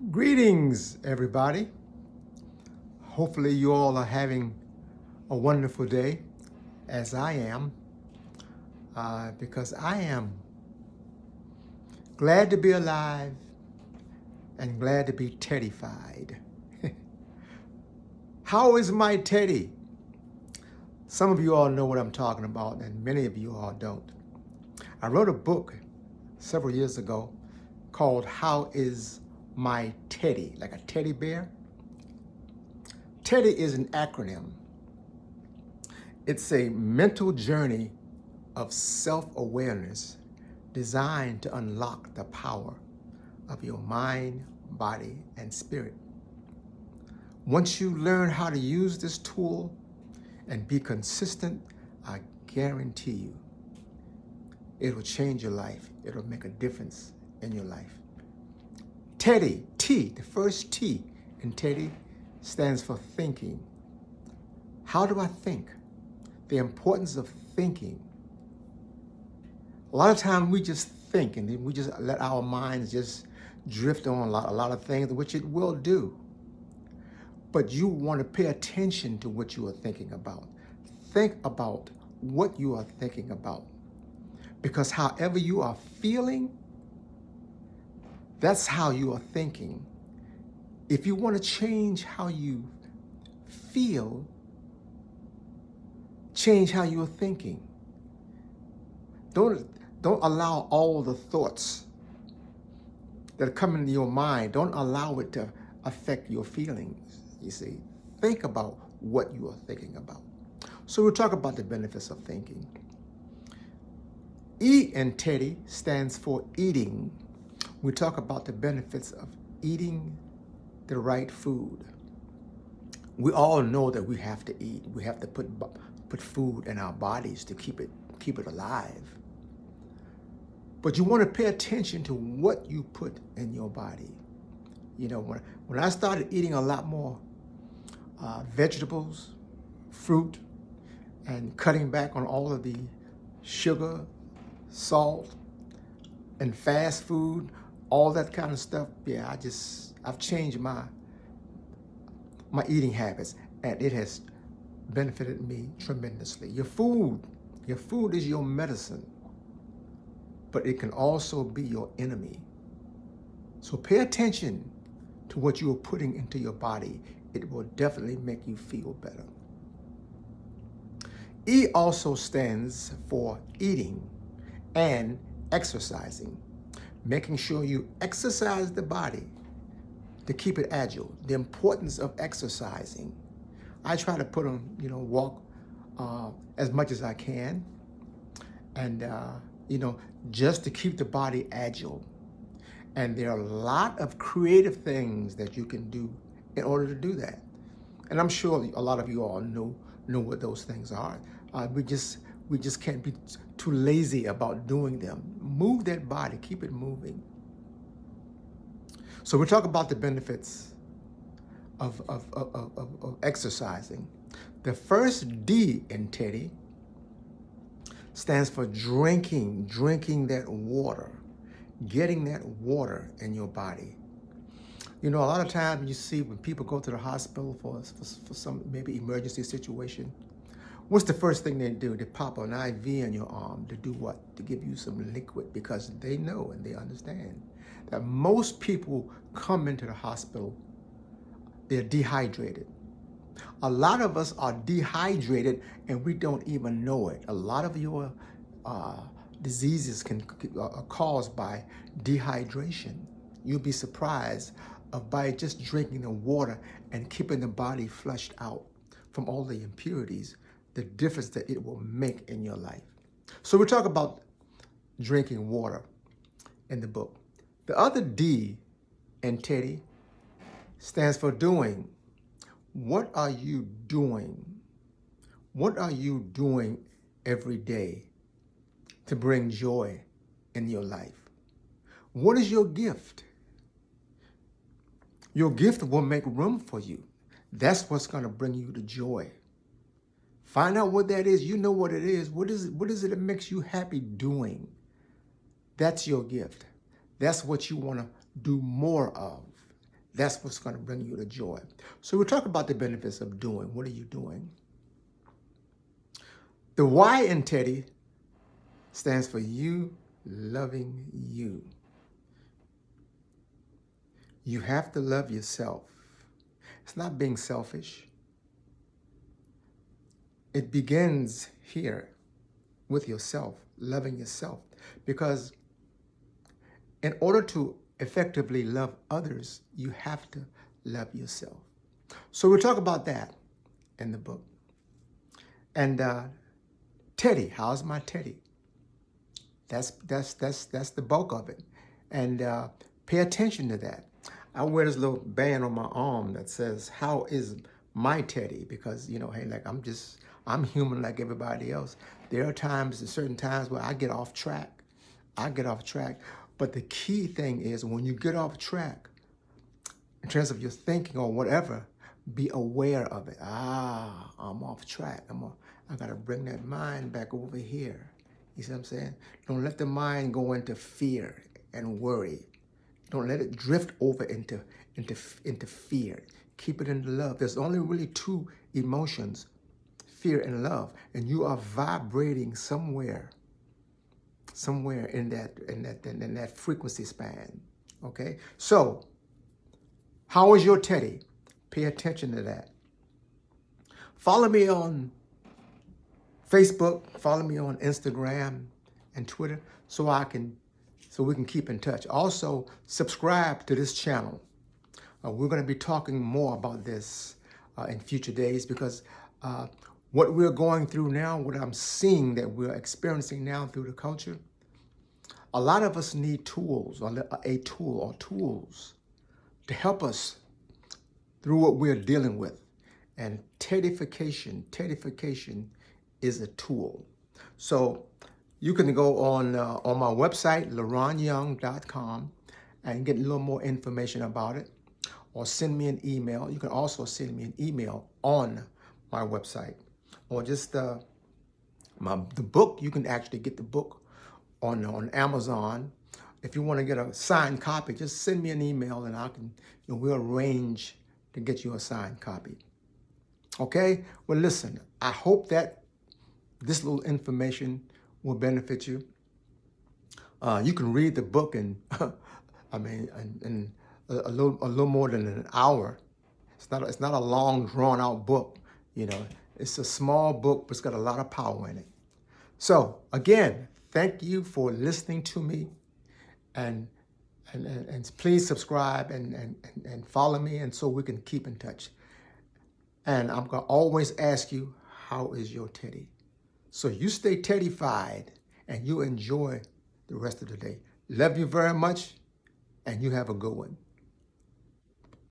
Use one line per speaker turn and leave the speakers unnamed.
Greetings, everybody. Hopefully, you all are having a wonderful day, as I am, because I am glad to be alive and glad to be teddified. How is my teddy? Some of you all know what I'm talking about, and many of you all don't. I wrote a book several years ago called How is My Teddy? Like a teddy bear. TEDDY is an acronym. It's a mental journey of self-awareness designed to unlock the power of your mind, body, and spirit. Once you learn how to use this tool and be consistent, I guarantee you, it will change your life. It'll make a difference in your life. TEDDY, T, the first T in TEDDY stands for thinking. How do I think? The importance of thinking. A lot of times we just think and then we just let our minds just drift on a lot of things, which it will do. But you want to pay attention to what you are thinking about. Think about what you are thinking about. Because however you are feeling, that's how you are thinking. If you want to change how you feel, change how you're thinking. Don't allow all the thoughts that come into your mind, don't allow it to affect your feelings, you see. Think about what you are thinking about. So we'll talk about the benefits of thinking. E in TEDDY stands for eating. We talk about the benefits of eating the right food. We all know that we have to eat. We have to put food in our bodies to keep it alive. But you want to pay attention to what you put in your body. You know, when I started eating a lot more vegetables, fruit, and cutting back on all of the sugar, salt, and fast food, all that kind of stuff, yeah, I've changed my eating habits, and it has benefited me tremendously. Your food is your medicine, but it can also be your enemy. So pay attention to what you are putting into your body. It will definitely make you feel better. E also stands for eating and exercising, making sure you exercise the body to keep it agile. The importance of exercising. I try to put on, walk as much as I can, and just to keep the body agile. And there are a lot of creative things that you can do in order to do that. And I'm sure a lot of you all know what those things are. We just can't be too lazy about doing them. Move that body, keep it moving. So we talk about the benefits of exercising. The first D in TEDDY stands for drinking that water, getting that water in your body. You know, a lot of times you see when people go to the hospital for some maybe emergency situation, what's the first thing they do? They pop an IV in your arm to do what? To give you some liquid, because they know and they understand that most people come into the hospital, they're dehydrated. A lot of us are dehydrated and we don't even know it. A lot of your diseases are caused by dehydration. You'll be surprised by just drinking the water and keeping the body flushed out from all the impurities, the difference that it will make in your life. So we talk about drinking water in the book. The other D in TEDDY stands for doing. What are you doing? What are you doing every day to bring joy in your life? What is your gift? Your gift will make room for you. That's what's going to bring you the joy. Find out what that is. You know what it is. What is it that makes you happy doing? That's your gift. That's what you want to do more of. That's what's going to bring you the joy. So we're talking about the benefits of doing. What are you doing? The Y in Teddy stands for you loving you. You have to love yourself. It's not being selfish. It begins here with yourself, loving yourself. Because in order to effectively love others, you have to love yourself. So we'll talk about that in the book. And Teddy, how's my Teddy? That's the bulk of it. And pay attention to that. I wear this little band on my arm that says, how is my Teddy? Because, you know, hey, like I'm human like everybody else. There are certain times where I get off track. But the key thing is when you get off track, in terms of your thinking or whatever, be aware of it. I'm off track. I got to bring that mind back over here. You see what I'm saying? Don't let the mind go into fear and worry. Don't let it drift over into fear. Keep it into love. There's only really two emotions, fear and love, and you are vibrating somewhere in that frequency span. Okay? So, how is your Teddy? Pay attention to that. Follow me on Facebook, follow me on Instagram and Twitter so we can keep in touch. Also, subscribe to this channel. We're going to be talking more about this in future days because what we're going through now, what I'm seeing that we're experiencing now through the culture, a lot of us need tools or tools to help us through what we're dealing with. And Teddification is a tool. So you can go on my website, LaronYoung.com, and get a little more information about it, or send me an email. You can also send me an email on my website, or just the book. You can actually get the book on Amazon. If you want to get a signed copy, just send me an email, and we'll arrange to get you a signed copy. Okay? Well, listen, I hope that this little information will benefit you. You can read the book in, in a little more than an hour. It's not a long, drawn out book. You know, it's a small book, but it's got a lot of power in it. So again, thank you for listening to me, and please subscribe and follow me, and so we can keep in touch. And I'm gonna always ask you, how is your Teddy? So you stay Teddified and you enjoy the rest of the day. Love you very much, and you have a good one.